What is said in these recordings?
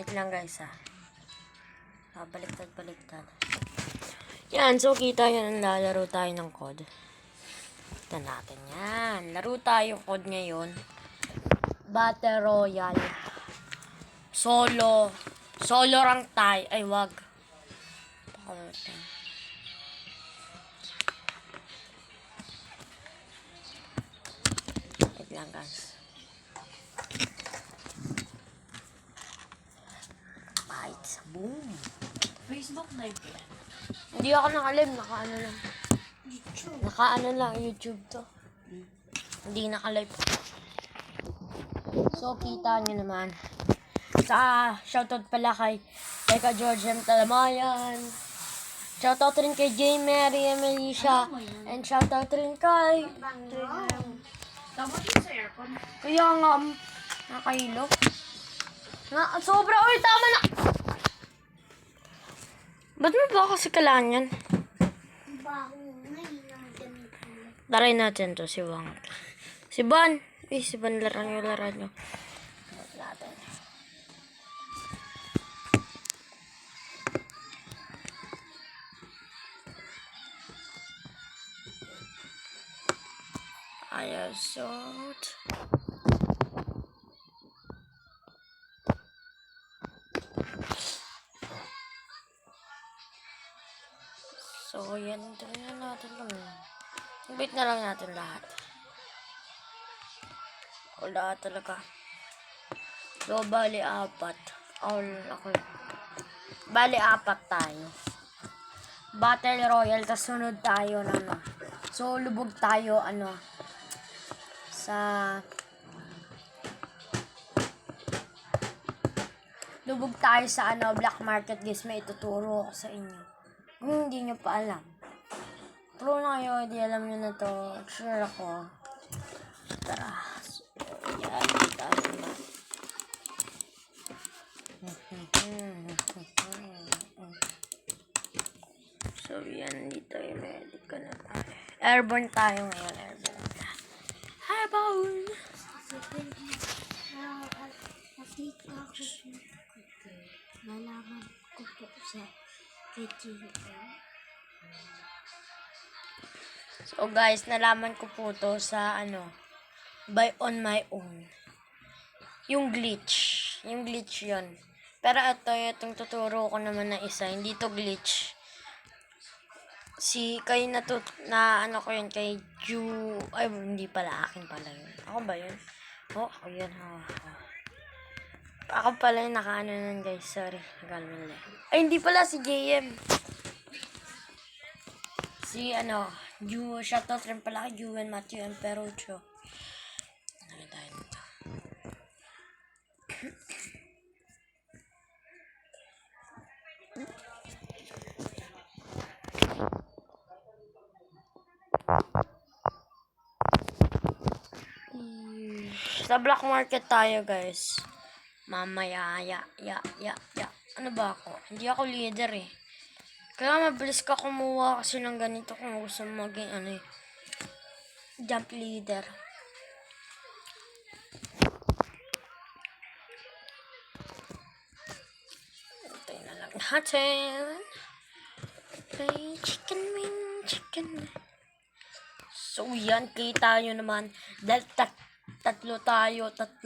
Wait lang guys baliktad. Yan, so kita yan, lalaro tayo ng COD. Kita natin yan. Laro tayo COD ngayon. Battle Royale. Solo rank tayo. Ay, wag. Wait lang guys. Bites. Boom. Facebook live yan. Hindi ako naka-live. Naka-ano lang. Naka-ano lang. YouTube to. Hindi naka-live. So, kita nyo naman. Shoutout pala kay Teka George M. Talamayan. Shoutout rin kay J. Mary Emelisha. And shoutout rin kay... Dapat yun sa aircon. Kaya nga, nakahilo. Sobra. Uy, tama na! Ba't mo ba kasi kalaan yan? Taray natin to, si Wang. Si Ban. Si Ban, laran nyo. Natin. Ayasot. So, yan. Tingnan natin lang. Wait na lang natin lahat. O, lahat talaga. So, bali 4. Okay. Bali 4 tayo. Battle Royale, tas sunod tayo na So, lubog tayo, lubog tayo sa black market guys. May ituturo ko sa inyo. Kung hindi nyo pa alam. Pro na kayo, hindi alam nyo na to. Sure ako. Tara. So, yan. Tayo ba? So, yan. Dito yung medic ko na tayo. Airborne tayo ngayon. Airborne! Nalaman ko po sa So guys, nalaman ko po to sa by on my own. Yung glitch yun. Pero itong tuturo ko naman na isa, hindi to glitch. Kay ko yun, kay Ju, ay hindi pala, akin pala yun. Ako ba yun? Ako yun. Ako pala yung nakaano nun guys, sorry. Nagalmali. Ay hindi pala, si JM. Ju, shoutout rin pala kay Juan Matthew and Perucho. Nakita nito. Sa black market tayo guys. Mamaya, ya. Ano ba ako? Hindi ako leader eh. Kaya mabilis ka kumuha kasi ng ganito kung gusto mo maging jump leader. Ito na lang natin. Okay, chicken wing. So yan, kita nyo naman. Dahil tatlo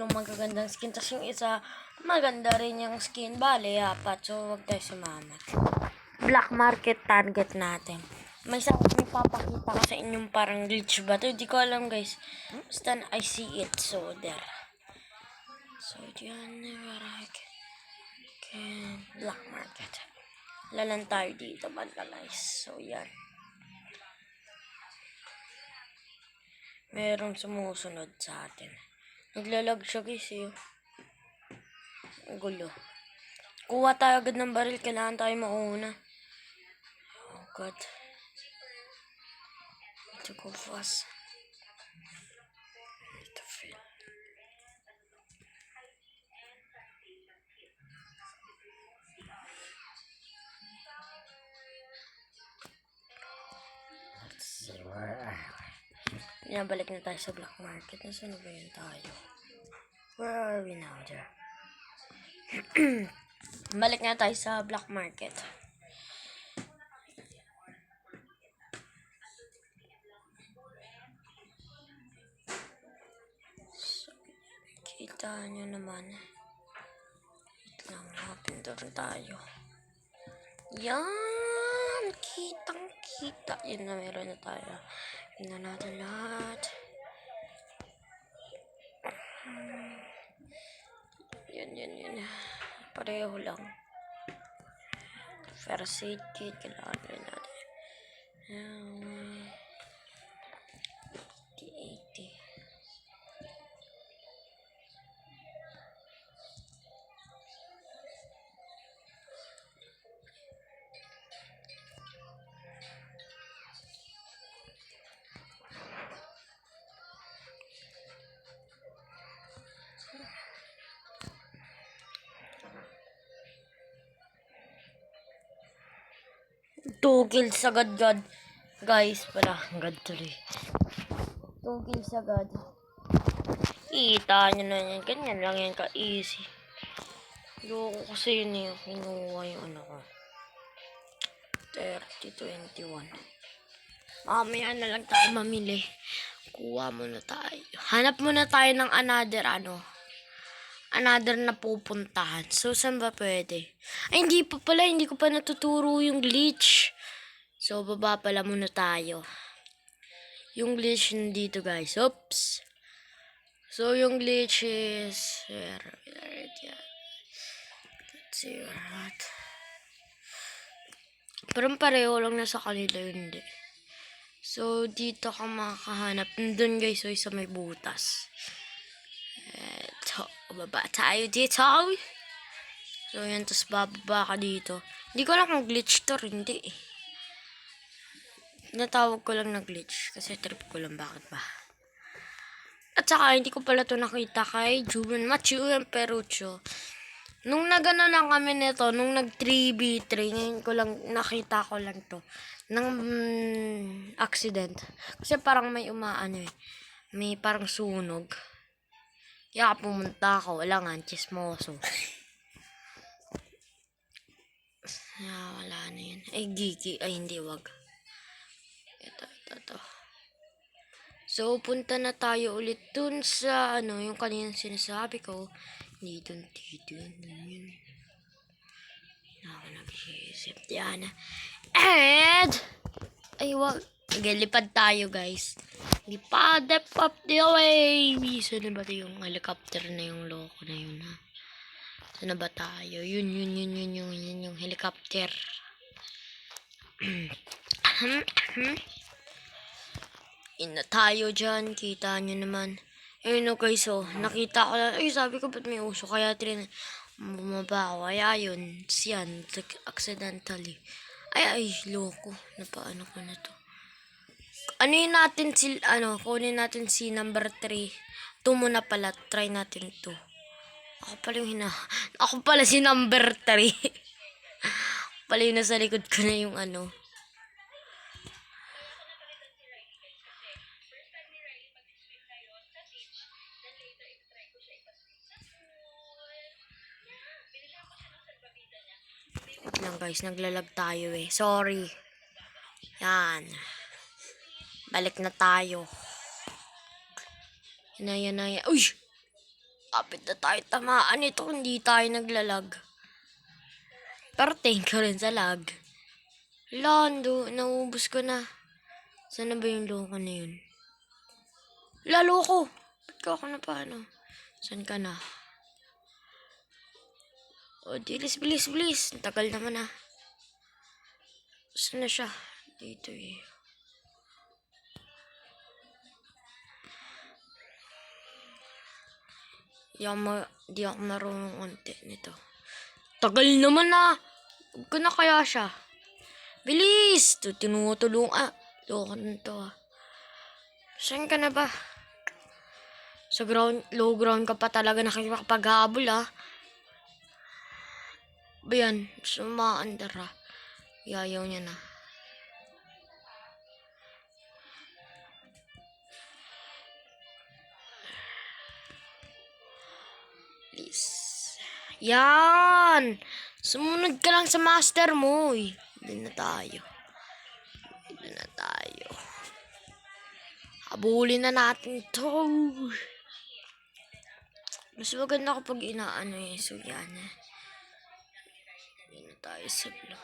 magagandang skin. Tapos yung isa, maganda rin yung skin. Bale, 4. So, wag tayo sumama. Black market target natin. May papakita ko sa inyong parang glitch ba ito? Hindi ko alam guys. Basta I see it. So, there. So, yan. Black market. Lalan tayo dito. Banda guys. So, yan. Merong sumusunod sa atin. Naglalag siya guys eh. Gulo. Kuha tayo agad ng baril. Kailangan tayo mauna. Oh God. Need to go fast. Need to feel. Let's see where Pinabalik na tayo sa black market. Nasaan ba yun tayo? Where are we now there? Balik nga tayo sa black market. So, kita nyo naman. Wait lang, pindutin tayo. Yan! Kitang-kita. Yun na, meron na tayo. Tingnan natin lahat. Yan. Pareho lang. First aid kit, kailangan rin natin. 80. Two kills agad, God. Guys, pala. God tuloy. 2 kills agad. Kita nyo na yan. Ganyan lang yan ka-easy. Loko kasi yun yung kinuha yung ano ko. 30-21. Mamaya na lang tayo mamili. Kuha muna tayo. Hanap muna tayo ng another na pupuntahan. So, saan ba pwede? Ay, hindi pa pala. Hindi ko pa natuturo yung glitch. So, baba pala muna tayo. Yung glitch dito, guys. Oops. So, yung glitch is... Let's see what. Parang pareho lang na sa kanila yun, hindi. So, dito ka makakahanap. Nandun, guys. So, isa may butas. Eto. Baba tayo dito. So, yan. Tapos, bababa ka dito. Hindi ko alam kung glitch to. Hindi. Natawag ko lang na glitch. Kasi trip ko lang. Bakit ba? At saka, hindi ko pala to nakita kay Juven Machu and Perucho. Nung nagano lang kami nito, nung nag 3v3, ngayon ko lang, nakita ko lang to. Nang accident. Kasi parang may umaano eh. May parang sunog. Kaya pumunta ako. Wala nga, chismoso. Wala na yun. Ay, Gigi. Ay, hindi, wag. Ito. So, punta na tayo ulit dun sa, yung kanina sinasabi ko. Dito. Yun. Ako nag-iisip. Yan. And, ay, wag. Lipad tayo, guys. Lipad up the way. Saan na ba yung helicopter na yung loko na yun, ha? Saan na ba tayo? Yun yung helicopter. Ina tayo dyan. Kita nyo naman. Ayun, okay, so, nakita ko lang. Ay, sabi ko, ba't may uso? Kaya bumaba ako. Kaya yun. Siyan. Accidentally. Ay, loko. Napaano ko na to. Kunin natin si number 3. 2 muna pala. Try natin 2. Ako pala si number 3. Pala yung nasa likod ko na yung lang, guys, naglalag tayo eh. Sorry. Yan. Balik na tayo. Yan na. Uy! Kapit na tayo tamaan ito. Hindi tayo naglalag. Pero thank you rin sa lag. Lando, naubos ko na. Saan na ba yung loko na yun? Lalo ko. Ba't ka ako na paano? Saan ka na? O, bilis. Ang tagal naman ah. Saan na siya? Dito eh. Di ako marunong unti nito. Tagal naman ah. Huwag ko na kaya siya. Bilis! Tinutulong. Loko na to ah. Saan ka na ba? Sa low ground ka pa talaga nakikipaghabol ah. Ba yan? Sumaandar ah. Yayaw niya na. Please. Yan! Sumunod ka lang sa master mo, eh. Doon na tayo. Habulin na natin to. Mas maganda kapag inaano eh. So yan eh. Doon na tayo sa blue.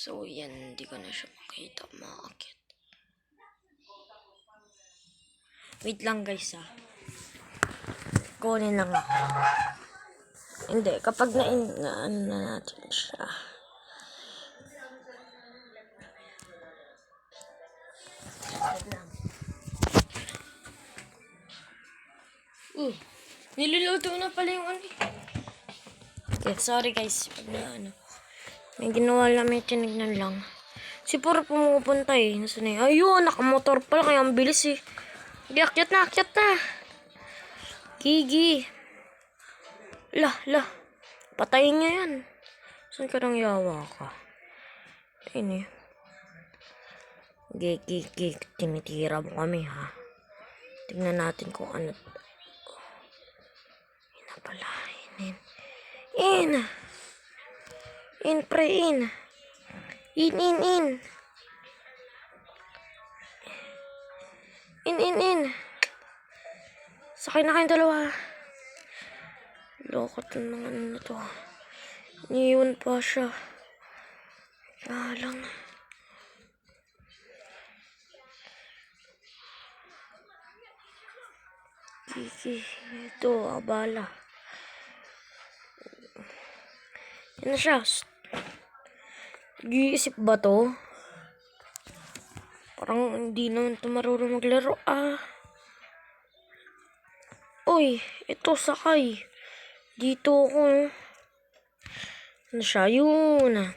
So yan, hindi ko na siya makita umakit. Wait lang guys ah. Kunin lang ako. Hindi, kapag ano na natin siya. Niluluto na pala yung ano. Okay, sorry guys. Pag na ano. May ginawa lang, may tinignan lang. Si puro pumupunta eh. Nasaan eh? Ayun, nakamotor pala kaya ang bilis eh. Hindi, akyat na. Gigi. Lah. Patayin niya yan. Saan ka nang yawa ka? Ayun eh. Gigi. Tinitira mo kami ha. Tignan natin kung ano. Yun na pala. In, pre, in. In. In. Sakay na kayong dalawa. Loko to ng ano na to. Iniiwan pa siya. Kaya lang. Kiki, ito, abala. Yan na siya. Nag-iisip ba to? Parang hindi naman ito marunong maglaro. Uy, ito sakay. Dito ako. Ano siya? Yun.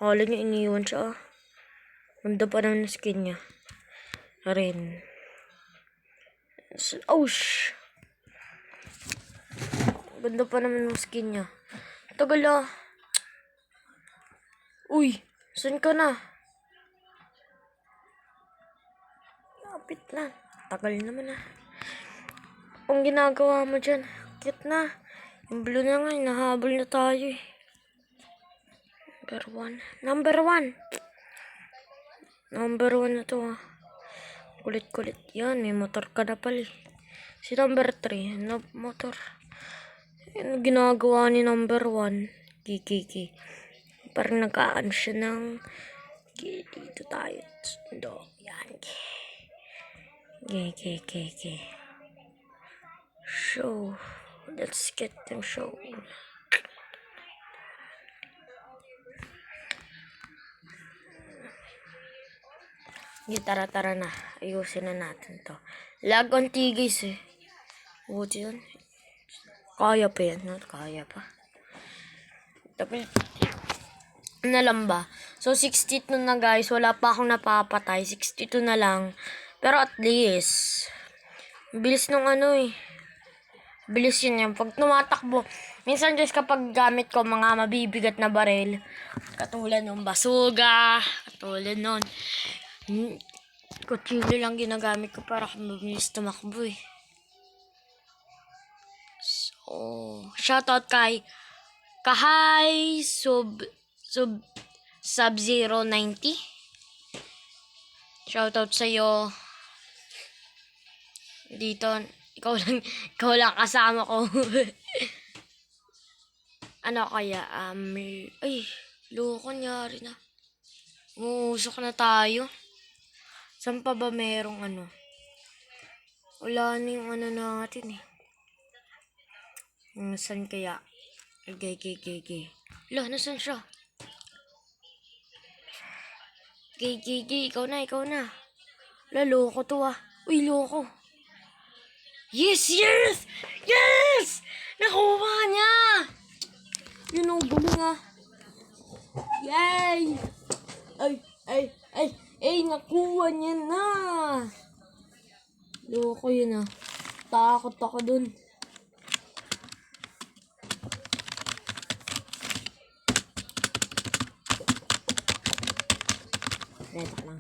Akala niya iniwan siya. Ganda pa naman ng skin niya. Rin. Oh, ganda pa naman ng skin niya. Tagal ah. Uy, saan ka na? Lapit na. Tagal naman ah. Ang ginagawa mo dyan? Cute na. Yung blue na nga, nahabol na tayo eh. Number one na to ah. Kulit. Yan, may motor ka na pala eh. Si number 3, na motor. Yan, ginagawa ni number 1. Kiki. Parang nag-aan siya ng dito tayo. Yan. Kiki. Show. Let's get them show. Tara na. Ayusin na natin to. Lag on tigis eh. Buti yun. Kaya pa yan. Kaya pa. Tapos, na lang ba? So, 62 na guys. Wala pa akong napapatay. 62 na lang. Pero at least, bilis nung ano eh. Bilis yun yan. Pag tumatakbo. Minsan guys kapag gamit ko mga mabibigat na baril. Katulad ng basuga. Katulad nun. Kutsilyo lang ginagamit ko para mabilis tumakbo eh. So, shoutout kay Kahay Sub-Zero 90. Shoutout sa'yo. Dito, ikaw lang kasama ko. Ano kaya? Ay, loko nyari na. Umusok na tayo. Saan pa ba merong ano? Wala na yung ano natin eh. Saan kaya? Gay. Lah, nasan siya? Gay, ikaw na. La, loko to ah. Uy, loko. Yes! Nakuha niya! Yun ang galing ah. Yay! Ay, nakuha niya na. Loko yun ah. Takot ako dun.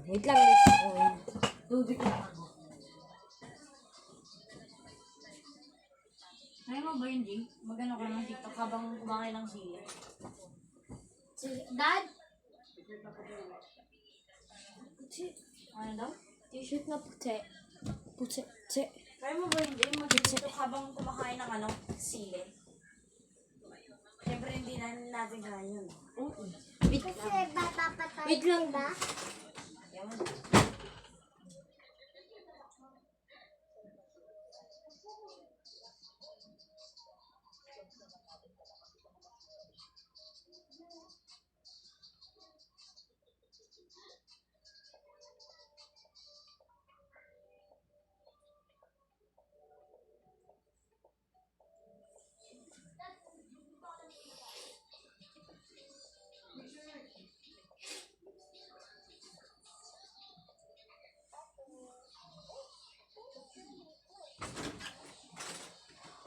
Wait lang guys. Tubig lang ako. Kaya mo ba yun, Jing? Magano ka ng TikTok habang kumakain ng sili? Dad? Ano daw? T-shirt na puti. Puti. Kaya mo ba yun, Jing? Mag-TikTok habang kumakain ng ano? Sili? Siyempre hindi na natin kaya yun. Wait Kasi lang. bata pa tayo. Wait lang. Diba? Yan.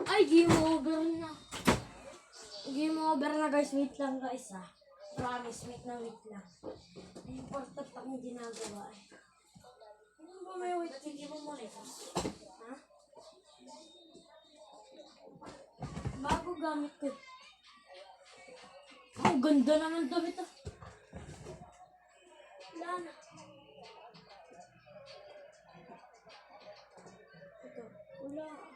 Ay, game over na. Game over na guys. Wait lang guys ah. Promise, wait lang. Ay, important pa yung ginagawa eh. Ano ba may wait? Hindi mo muna ito. Ha? Bago gamit ko. Ang ganda naman damit ah. Wala na. Ito, wala.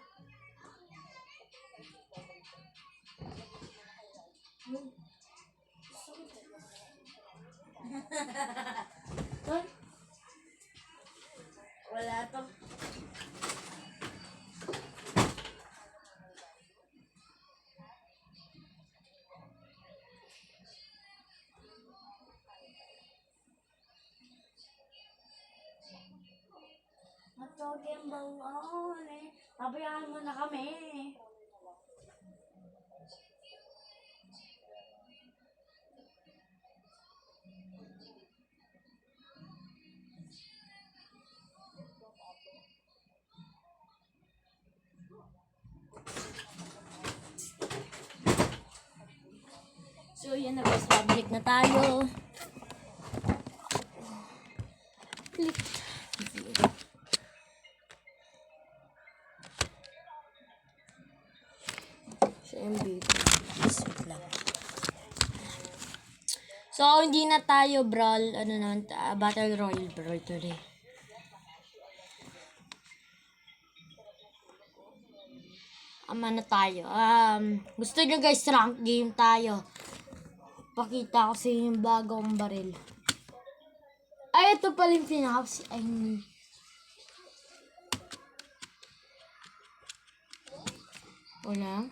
Ay, Wala to. Matogeng bangon eh. Pabayaan mo na kami. so yan na guys. Public na tayo. Click. So MVP. Wait lang. So, hindi na tayo brawl, Battle Royale brawl today. Ama na tayo. Gusto nyo guys, rank game tayo. Pakita ko sa inyo yung bagong baril. Ay, ito pala yung pinaps. Ay, hindi. Wala.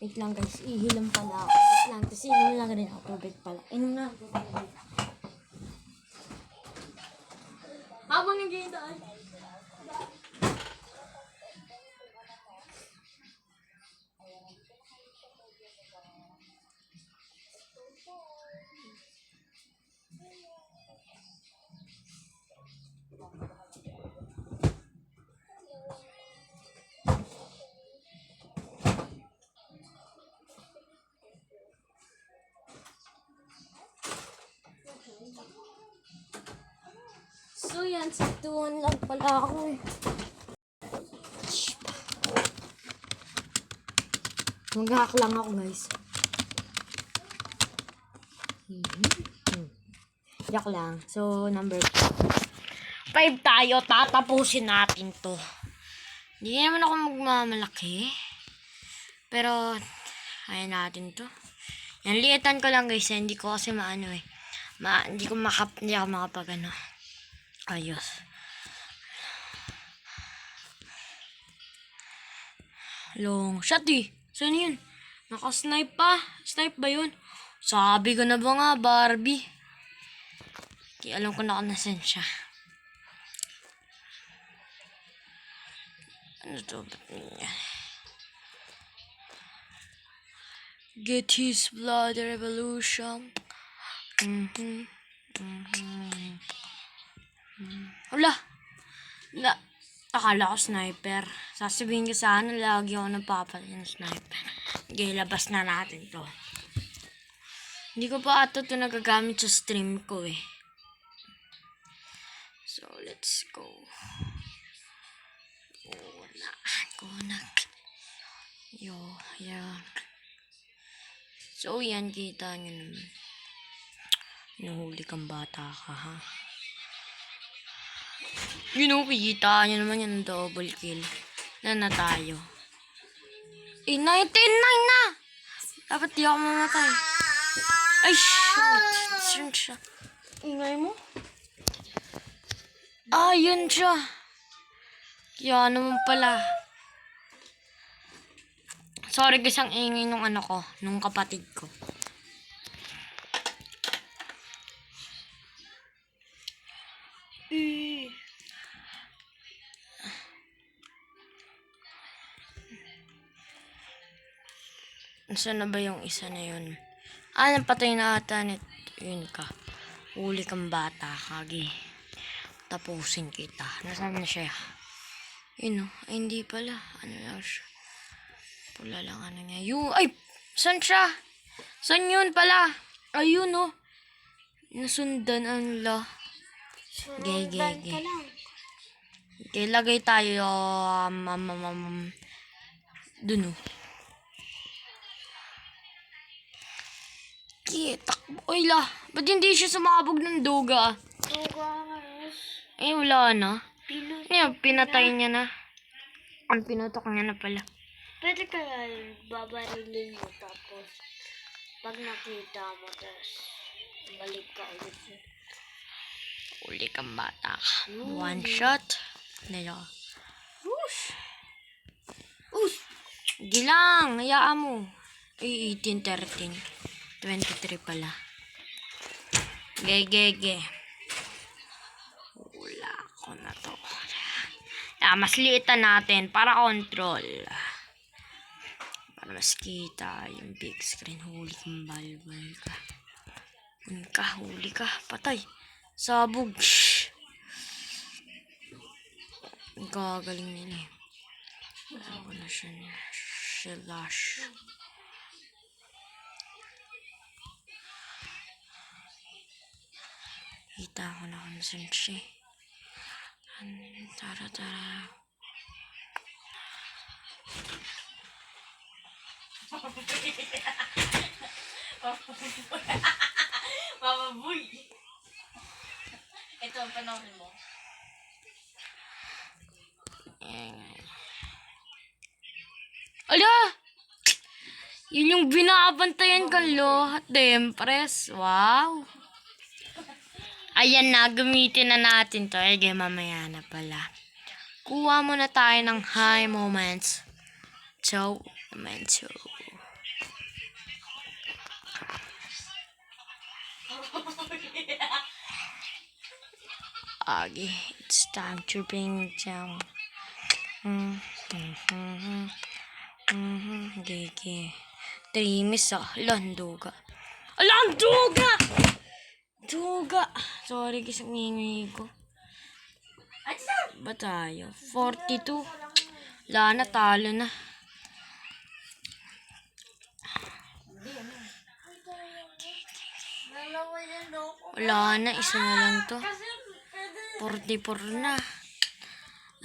Wait lang guys, ihilam pala ako. Wait lang, tapos inom lang rin ako. Tubig pala. Inom na ako. Habang nag-iitaan. So yan, sa 2-1 lang pala ako eh. Mag-hack lang ako guys. Joke lang. So, number 5 tayo. Tatapusin natin to. Hindi naman ako magmamalaki. Pero, ayan natin to. Yan, liitan ko lang guys. Hindi ko kasi maano eh. Hindi ako makapag ano. Ayos. Long shot eh. Saan yun? Nakasnipe pa. Snipe ba yun? Sabi ko na ba nga, Barbie? Kaya alam ko na kung nasan siya. Ano to? Ba't niya? Get his blood revolution. Wala. Akala ko sniper. Sasabihin ko sana lagi ako napapatay ng sniper. Okay, labas na natin to. Hindi ko pa ito nagagamit sa stream ko eh. So, let's go. Unahan ko na. Yan. So, yan, kita nyo naman. Nuhuli kang bata ka, ha? Kita nyo naman yung double kill. Na tayo. 99 na! Dapat di ako mamatay. Ay, shoot. Ingay mo? Yun siya. Kaya naman pala. Sorry guys, ang ingay nung nung kapatid ko. Saan na ba yung isa na yun? Napatay na ata nito. Yun ka. Huli kang bata, kagi. Tapusin kita. Nasaan na siya? Yun ay hindi pala. Ano lang siya? Pula lang niya. Ay! Saan siya? Saan yun pala? Ayun nasundan ang la. Gay. Okay, lagay tayo. Dun takbo. Ay la. Ba't hindi siya sumabog ng duga? Wala na. Pinatay niya na. Ang pinutok niya na pala. Pwede kaya babarilin mo tapos pag nakita mo tapos balik ka ulit. Uli kang bata ka. One shot. Dito. Gilang. Hayaan mo. 18, 13. 23 pala. Ge. Wala ko na to. Mas liitan natin para control. Para mas kita yung big screen. Huli kang balbal ka. Huli ka. Patay. Sabog. Gagaling nila eh. Ako na siya niya. Shilash. Kita ko na kung saan siya. Tara. Mama boy. Ito ang panoorin mo. Ala! Yun yung binabantayan ka lo. Empress. Wow. Ayan na, gamitin na natin to. Mamaya na pala. Kuha muna tayo ng high moments. It's time to bring down. Gigi. 3 miss Landuga. Duga! Sorry kasi ngingay ko. Ba tayo? 42. Wala na, talo na. Wala na, isa na lang to. 44 na.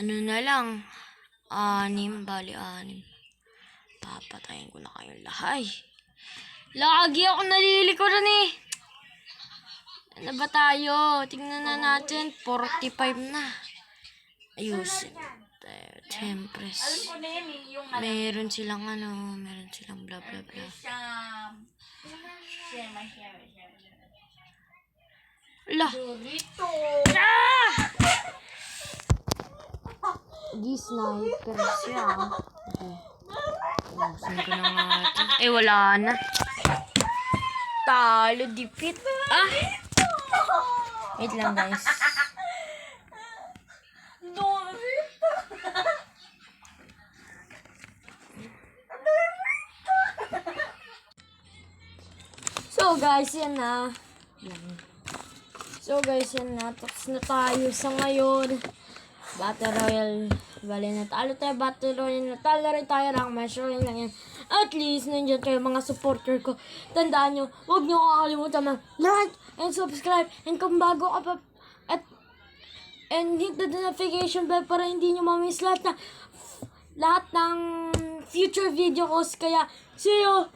Ano na lang? 6, bali 6. Papatayin ko na kayong lahat. Lagi ako nalilikuran eh. Ano ba tayo? Tingnan na natin. 45 na. Ayusin. Tempress. Meron silang bla bla bla. Ala. Di sniper siya. Ubusin ko na nga ito. Wala na. Talo, dipit. Wait lang guys. So guys, yan na. Tapos na tayo sa ngayon. Battle Royale. Bali, natalo tayo. Battle Royale. Natalo rin tayo. Rank match. Royale lang yan. At least, nandiyan kayo mga supporter ko. Tandaan nyo, huwag nyo kakalimutan mag like and subscribe. And kung bago ka pa, and hit the notification bell para hindi nyo mamiss lahat ng future video ko. Kaya, see you!